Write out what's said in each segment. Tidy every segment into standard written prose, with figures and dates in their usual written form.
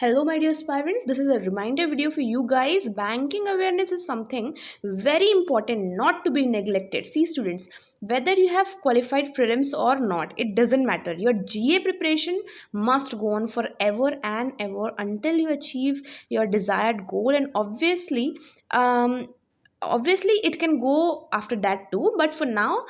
Hello, my dear aspirants. This is a reminder video for you guys. Banking awareness is something very important, not to be neglected. See, students, whether you have qualified prelims or not, it doesn't matter. Your GA preparation must go on forever and ever until you achieve your desired goal. And obviously it can go after that too, but for now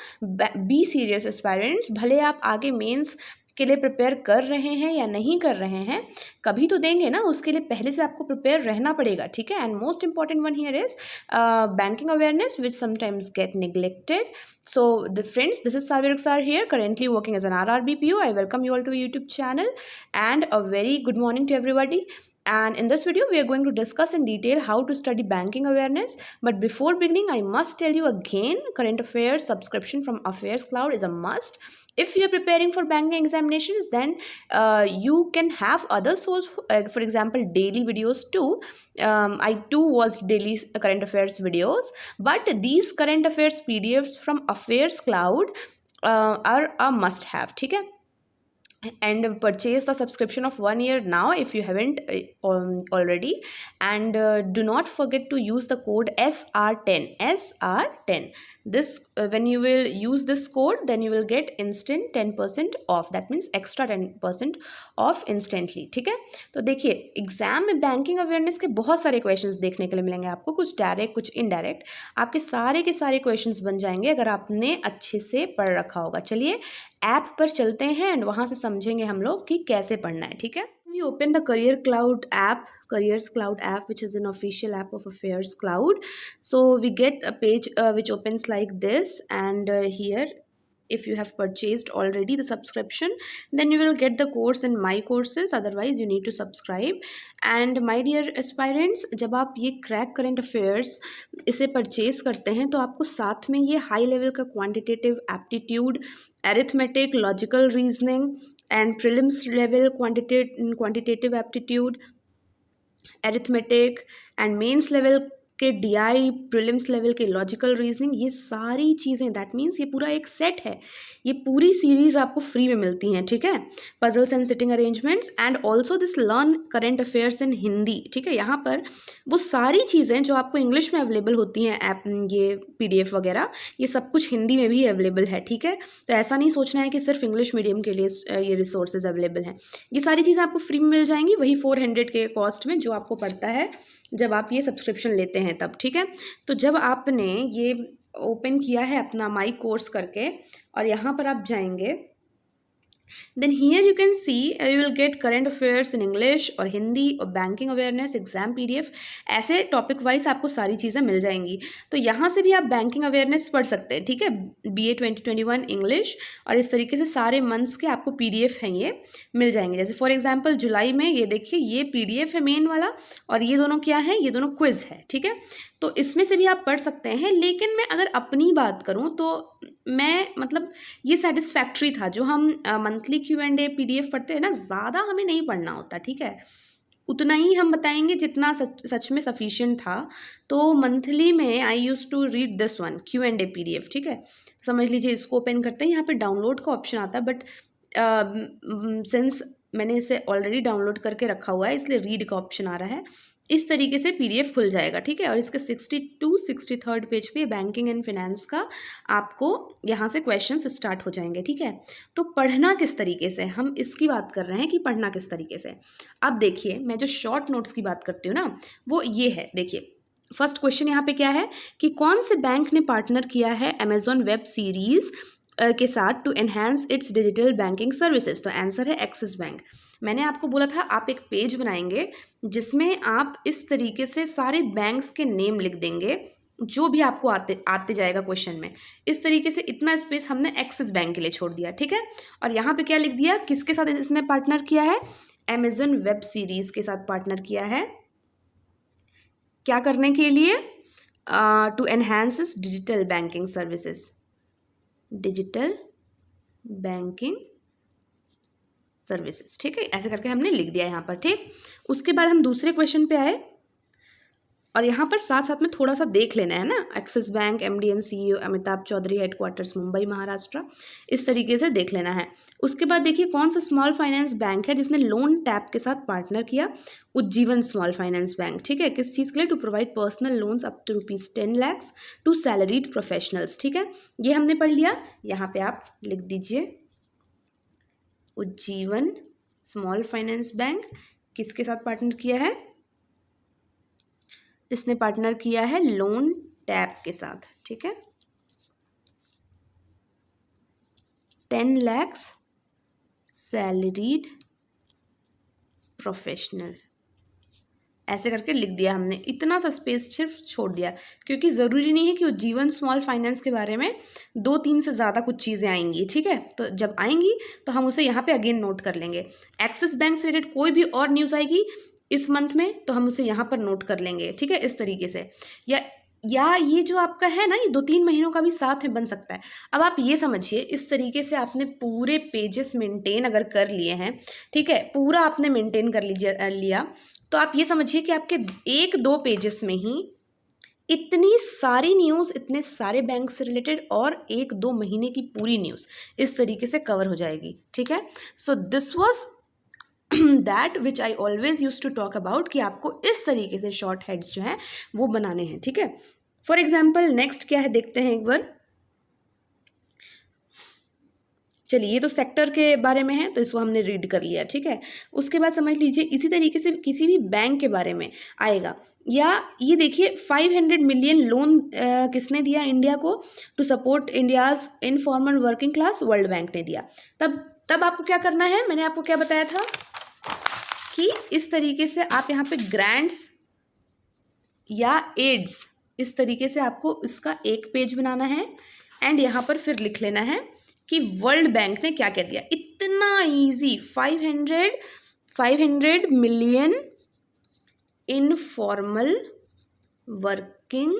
be serious aspirants. भले आप आगे mains के लिए prepare कर रहे हैं या नहीं कर रहे हैं, कभी तो देंगे ना, उसके लिए पहले से आपको प्रिपेयर रहना पड़ेगा, ठीक है. And most important one here is banking awareness, which sometimes get neglected. So the friends, this is Savya Ruksar here, currently working as an RRBPO. I welcome you all to a YouTube channel and a very good morning to everybody. And in this video we are going to discuss in detail how to study banking awareness. But before beginning, I must tell you again, current affairs subscription from Affairs Cloud is a must. If you are preparing for banking examinations, then you can have other source, for example daily videos too. I too watch daily current affairs videos, but these current affairs PDFs from Affairs Cloud are a must have, ठीक है. And purchase the subscription of 1 year now if you haven't already. And do not forget to use the code SR10. This when you will use this code, then you will get instant 10% off. That means extra 10% off instantly, ठीक है. तो देखिए, exam में banking awareness के बहुत सारे questions देखने के लिए मिलेंगे आपको, कुछ डायरेक्ट कुछ इनडायरेक्ट. आपके सारे के सारे क्वेश्चंस बन जाएंगे अगर आपने अच्छे से पढ़ रखा होगा. चलिए ऐप पर चलते हैं एंड वहाँ से समझेंगे हम लोग कि कैसे पढ़ना है, ठीक है. We open the Careers Cloud app, which is an official app of Affairs Cloud. So we get a page which opens like this, and here, if you have purchased already the subscription, then you will get the course in My Courses. Otherwise you need to subscribe. And my dear aspirants, जब आप ये crack current affairs इसे purchase करते हैं तो आपको साथ में ये हाई लेवल का quantitative aptitude, arithmetic, logical reasoning and prelims level quantitative aptitude, arithmetic and mains level के DI, प्रीलिम्स लेवल के लॉजिकल रीजनिंग, ये सारी चीज़ें, दैट मीन्स ये पूरा एक सेट है. ये पूरी सीरीज़ आपको फ्री में मिलती हैं, ठीक है. Puzzles and sitting arrangements and also this learn current affairs in Hindi, ठीक है. यहाँ पर वो सारी चीज़ें जो आपको इंग्लिश में अवेलेबल होती हैं, ऐप, ये PDF वगैरह, ये सब कुछ हिंदी में भी अवेलेबल है, ठीक है. तो ऐसा नहीं सोचना है कि सिर्फ इंग्लिश मीडियम के लिए ये रिसोर्सेज अवेलेबल हैं. ये सारी चीज़ें आपको फ्री में मिल जाएंगी, वही 400 के कॉस्ट में जो आपको पड़ता है जब आप ये सब्सक्रिप्शन लेते हैं तब, ठीक है. तो जब आपने ये ओपन किया है अपना माई कोर्स करके और यहाँ पर आप जाएंगे, then here you can see you will get current affairs in English और हिंदी और banking awareness exam PDF. ऐसे टॉपिक वाइज आपको सारी चीज़ें मिल जाएंगी. तो यहाँ से भी आप बैंकिंग अवेयरनेस पढ़ सकते हैं, ठीक है. BA 2021 इंग्लिश, और इस तरीके से सारे मंथ्स के आपको PDF हैं ये मिल जाएंगे. जैसे फॉर एग्जाम्पल जुलाई में ये देखिए, ये PDF है मेन वाला, और ये दोनों क्या है, ये दोनों क्विज है, ठीक है. तो इसमें से भी आप पढ़ सकते हैं. लेकिन मैं अगर अपनी बात करूं तो मैं, मतलब ये सेटिस्फैक्ट्री था. जो हम मंथली Q&A PDF पढ़ते हैं ना, ज़्यादा हमें नहीं पढ़ना होता, ठीक है. उतना ही हम बताएंगे जितना सच में सफिशिएंट था. तो मंथली में I used to read this one Q&A PDF, ठीक है. समझ लीजिए, इसको ओपन करते हैं, यहाँ पे डाउनलोड का ऑप्शन आता है, बट सिंस मैंने इसे ऑलरेडी डाउनलोड करके रखा हुआ है इसलिए रीड का ऑप्शन आ रहा है. इस तरीके से PDF खुल जाएगा, ठीक है. और इसके 63rd पेज पे बैंकिंग एंड फिनेंस का आपको यहाँ से क्वेश्चंस स्टार्ट हो जाएंगे, ठीक है. तो पढ़ना किस तरीके से, हम इसकी बात कर रहे हैं कि पढ़ना किस तरीके से. अब देखिए, मैं जो शॉर्ट नोट्स की बात करती हूँ ना, वो ये है. देखिए, फर्स्ट क्वेश्चन यहाँ पे क्या है कि कौन से बैंक ने पार्टनर किया है अमेजॉन वेब सीरीज के साथ to enhance its digital banking services. तो आंसर है एक्सिस बैंक. मैंने आपको बोला था आप एक पेज बनाएंगे जिसमें आप इस तरीके से सारे बैंक्स के नेम लिख देंगे जो भी आपको आते जाएगा क्वेश्चन में. इस तरीके से इतना स्पेस हमने एक्सिस बैंक के लिए छोड़ दिया, ठीक है. और यहाँ पे क्या लिख दिया, किसके साथ इसने पार्टनर किया है, अमेजॉन वेब सीरीज के साथ पार्टनर किया है. क्या करने के लिए, to enhance its digital banking services, digital banking services, ठीक है. ऐसे करके हमने लिख दिया यहाँ पर, ठीक. उसके बाद हम दूसरे क्वेश्चन पे आए. और यहाँ पर साथ साथ में थोड़ा सा देख लेना है ना, Axis Bank MD and CEO Amitabh Chaudhary, headquarters Mumbai Maharashtra, इस तरीके से देख लेना है। उसके बाद देखिए कौन सा स्मॉल फाइनेंस बैंक है जिसने लोन टैप के साथ पार्टनर किया, उज्जीवन स्मॉल फाइनेंस बैंक, ठीक है। किस चीज़ के लिए? To provide personal loans up to ₹10 lakh to salaried professionals, ठीक है। ये हमने पढ़ लिया। यहाँ पे आप लिख दीजिए उज्जीवन स्मॉल फाइनेंस बैंक किसके साथ पार्टनर किया है? इसने पार्टनर किया है लोन टैप के साथ, ठीक है। 10 लाख सैलरीड प्रोफेशनल, ऐसे करके लिख दिया हमने। इतना सा स्पेस सिर्फ छोड़ दिया क्योंकि ज़रूरी नहीं है कि उज्जीवन स्मॉल फाइनेंस के बारे में 2-3 से ज़्यादा कुछ चीज़ें आएंगी, ठीक है। तो जब आएंगी तो हम उसे यहाँ पे अगेन नोट कर लेंगे। एक्सिस बैंक से रिलेटेड कोई भी और न्यूज़ आएगी इस मंथ में तो हम उसे यहाँ पर नोट कर लेंगे, ठीक है, इस तरीके से। या ये जो आपका है ना, ये 2-3 महीनों का भी साथ में बन सकता है। अब आप ये समझिए, इस तरीके से आपने पूरे पेजेस मेंटेन अगर कर लिए हैं, ठीक है, पूरा आपने मेंटेन कर लिया, तो आप ये समझिए कि आपके 1-2 पेजेस में ही इतनी सारी न्यूज़, इतने सारे बैंक से रिलेटेड और 1-2 महीने की पूरी न्यूज़ इस तरीके से कवर हो जाएगी, ठीक है। So this was that which I always use to talk about, कि आपको इस तरीके से शॉर्ट हेड्स जो हैं वो बनाने हैं, ठीक है। फॉर एग्जाम्पल नेक्स्ट क्या है देखते हैं एक बार। चलिए, ये तो सेक्टर के बारे में है तो इसको हमने रीड कर लिया, ठीक है। उसके बाद समझ लीजिए इसी तरीके से किसी भी बैंक के बारे में आएगा, या ये देखिए 500 मिलियन लोन किसने दिया इंडिया को to support India's informal working class, world bank ने दिया। तब आपको क्या करना है, मैंने आपको क्या बताया था कि इस तरीके से आप यहाँ पे ग्रांट्स या एड्स, इस तरीके से आपको इसका एक पेज बनाना है एंड यहाँ पर फिर लिख लेना है कि वर्ल्ड बैंक ने क्या क्या दिया। इतना easy, 500 million informal working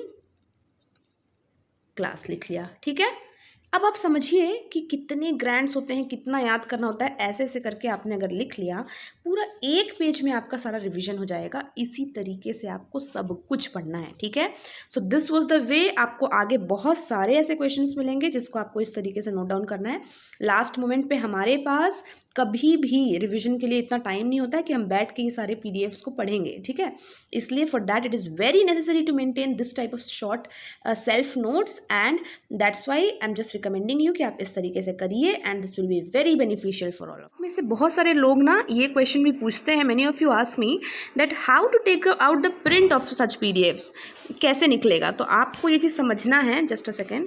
class लिख लिया, ठीक है। अब आप समझिए कि कितने ग्रांट्स होते हैं, कितना याद करना होता है। ऐसे ऐसे करके आपने अगर लिख लिया, पूरा एक पेज में आपका सारा रिवीजन हो जाएगा। इसी तरीके से आपको सब कुछ पढ़ना है, ठीक है। So this was the way. आपको आगे बहुत सारे ऐसे क्वेश्चंस मिलेंगे जिसको आपको इस तरीके से नोट डाउन करना है। लास्ट मोमेंट पे हमारे पास कभी भी रिवीजन के लिए इतना टाइम नहीं होता है कि हम बैठ के ये सारे PDFs को पढ़ेंगे, ठीक है। इसलिए for that it is very necessary to maintain this type of short self notes, and that's why I am just recommending you कि आप इस तरीके से करिए and this will be very beneficial for all of. में से बहुत सारे लोग ना ये क्वेश्चन भी पूछते हैं, many of you ask me that how to take out the print of such PDFs, कैसे निकलेगा। तो आपको ये चीज़ समझना है, जस्ट अ सेकेंड,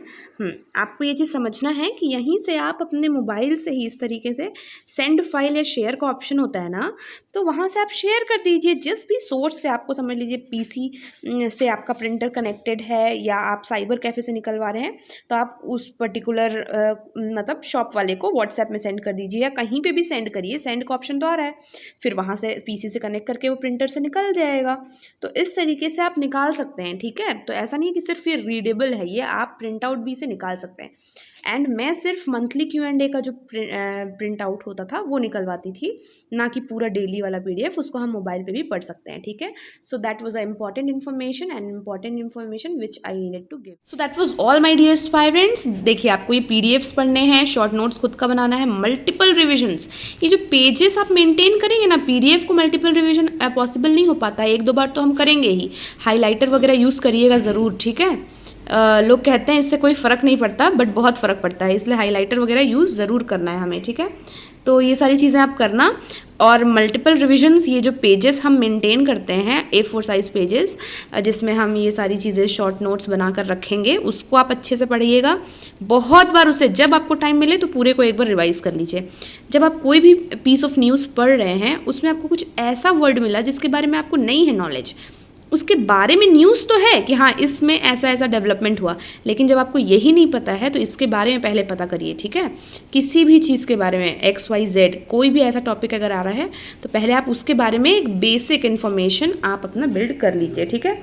आपको ये चीज़ समझना है कि यहीं से आप अपने मोबाइल से ही इस तरीके से सेंड फाइल या शेयर का ऑप्शन होता है ना, तो वहाँ से आप शेयर कर दीजिए जिस भी सोर्स से। आपको समझ लीजिए PC से आपका प्रिंटर कनेक्टेड है या आप साइबर कैफ़े से निकलवा रहे हैं, तो आप उस पर्टिकुलर मतलब शॉप वाले को व्हाट्सएप में सेंड कर दीजिए या कहीं पे भी सेंड करिए। सेंड का ऑप्शन तो आ रहा है, फिर वहाँ से PC से कनेक्ट करके वो प्रिंटर से निकल जाएगा। तो इस तरीके से आप निकाल सकते हैं, ठीक है। तो ऐसा नहीं है कि सिर्फ ये रीडेबल है, ये आप प्रिंट आउट भी से निकाल सकते हैं। एंड मैं सिर्फ मंथली Q&A का जो प्रिंट आउट होता था वो निकलवाती थी, ना कि पूरा डेली वाला PDF। उसको हम मोबाइल पे भी पढ़ सकते हैं, ठीक है। So that was a important information which I needed to give. So that was all my dear spy friends. देखिए, आपको ये PDFs पढ़ने हैं, शॉर्ट नोट्स खुद का बनाना है, मल्टीपल रिविजन्स। ये जो पेजेस आप मेंटेन करेंगे ना, PDF को मल्टीपल रिविजन पॉसिबल नहीं हो पाता है, 1-2 बार तो हम करेंगे ही। हाईलाइटर वगैरह यूज़ करिएगा ज़रूर, ठीक है। लोग कहते हैं इससे कोई फ़र्क नहीं पड़ता, बट बहुत फ़र्क पड़ता है, इसलिए हाइलाइटर वगैरह यूज़ ज़रूर करना है हमें, ठीक है। तो ये सारी चीज़ें आप करना। और मल्टीपल रिविजन्स, ये जो पेजेस हम मेंटेन करते हैं, A4 साइज़ पेजेस, जिसमें हम ये सारी चीज़ें शॉर्ट नोट्स बनाकर रखेंगे, उसको आप अच्छे से पढ़िएगा बहुत बार। उसे जब आपको टाइम मिले तो पूरे को एक बार रिवाइज़ कर लीजिए। जब आप कोई भी पीस ऑफ न्यूज़ पढ़ रहे हैं, उसमें आपको कुछ ऐसा वर्ड मिला जिसके बारे में आपको नहीं है नॉलेज, उसके बारे में न्यूज़ तो है कि हाँ इसमें ऐसा ऐसा डेवलपमेंट हुआ, लेकिन जब आपको यही नहीं पता है तो इसके बारे में पहले पता करिए, ठीक है। किसी भी चीज़ के बारे में XYZ कोई भी ऐसा टॉपिक अगर आ रहा है तो पहले आप उसके बारे में एक बेसिक इन्फॉर्मेशन आप अपना बिल्ड कर लीजिए, ठीक है।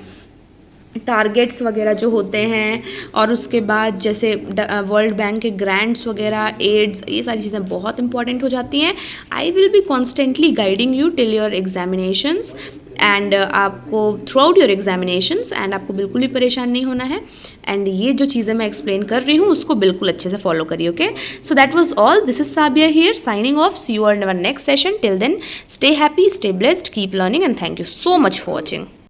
टारगेट्स वगैरह जो होते हैं, और उसके बाद जैसे वर्ल्ड बैंक के ग्रांट्स वगैरह, एड्स, ये सारी चीज़ें बहुत इंपॉर्टेंट हो जाती हैं। I will be constantly guiding you till your examinations and आपको throughout your examinations, and आपको बिल्कुल भी परेशान नहीं होना है। एंड ये जो चीज़ें मैं एक्सप्लेन कर रही हूँ उसको बिल्कुल अच्छे से फॉलो करिए, okay. So that was all, this is Sabiya here signing off, see you on our next session, till then stay happy, stay blessed, keep learning, and thank you so much for watching.